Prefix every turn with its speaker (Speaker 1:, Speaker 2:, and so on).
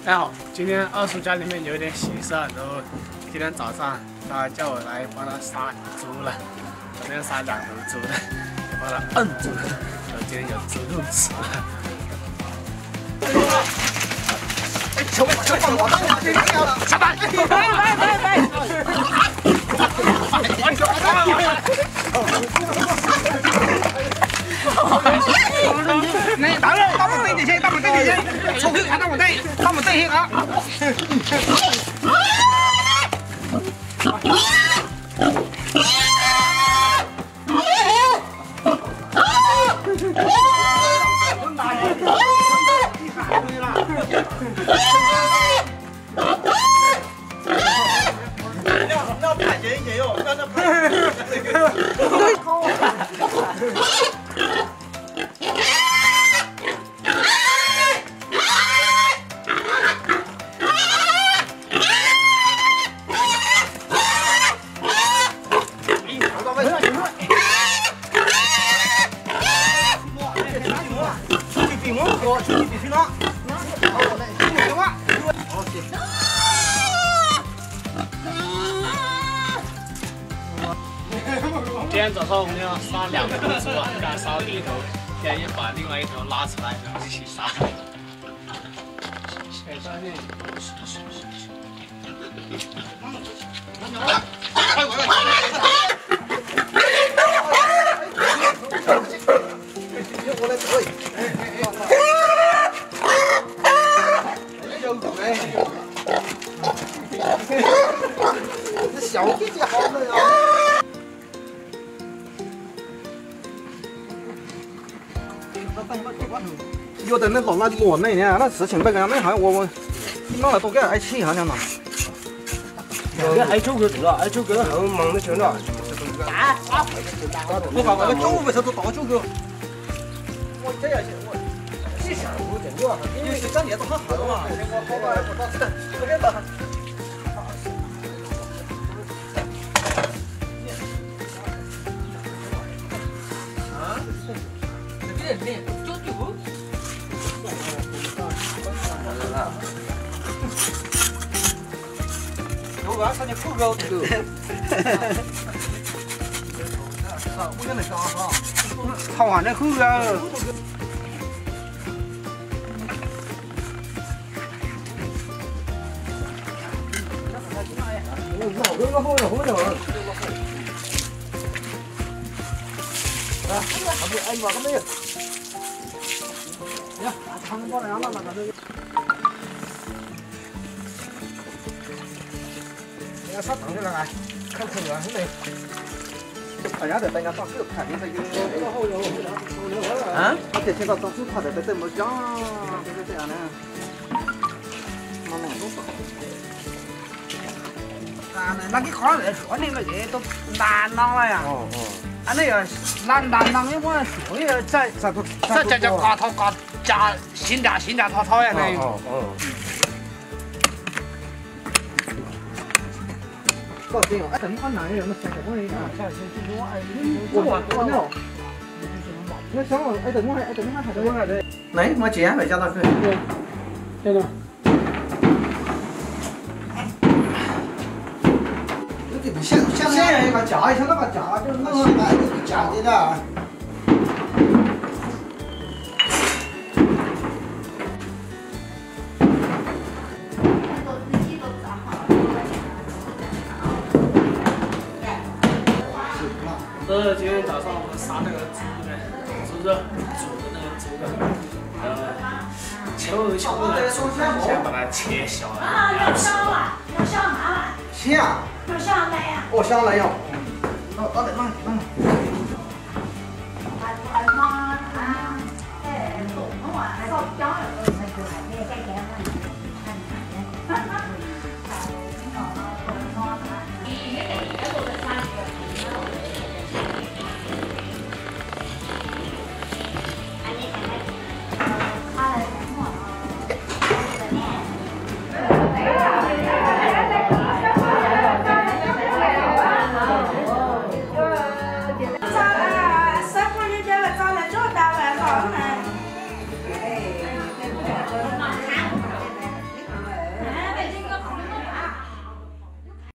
Speaker 1: 大家好，今天二叔家里面有点喜事，然后今天早上他叫我来帮他杀猪了，昨天杀2头猪的，也帮他摁猪了，然后今天有猪肉吃了。球放我下班！
Speaker 2: 来，打我对点先，打我对点先，出去看打我对先啊！
Speaker 3: 要盘结一结哟，让他盘。
Speaker 1: 今天早上我们要杀2头猪啊，刚杀了1头，现在又把另外1头拉出来，然后一起杀。
Speaker 3: 小弟弟好冷啊！有的那老那我那年那事情不干，那还我弄了多个爱气好像嘛。
Speaker 2: 这还9个头了，还9个了，
Speaker 3: 很忙的全了。我把我的9个车都打9个。我这样去，我记下我点过，因为这年都很好嘛。我到这边打。我晚上你扣高头。我跟你讲哈，
Speaker 2: 他玩的后啊。
Speaker 3: 哎，我没有。呀，他们过来了，那个。要杀糖的了啊，看看啊，现在。大家在等下打手看，现在有。啊？我这现在打手看的，在怎么讲？就是这样的。妈妈都打。
Speaker 2: 啊，那个看来说的那个都难了呀。
Speaker 3: 哦。
Speaker 2: 啊，那个难的我说也再嘎头嘎加新家套呀那。
Speaker 3: 到这样，哎，等他男人那三个东西啊，我那想我，哎，等我还得，来，我捡回家那去。
Speaker 1: 这个。
Speaker 3: 先人一个夹一下，那个夹就是那个夹的。
Speaker 1: 今天早上我们杀那个猪肉，煮的那个猪肉，秋的，先把它切小了。
Speaker 4: 要香啊，要香麻辣。
Speaker 3: 切啊？
Speaker 4: 要香来呀。
Speaker 3: 哦，香来呀。那得慢。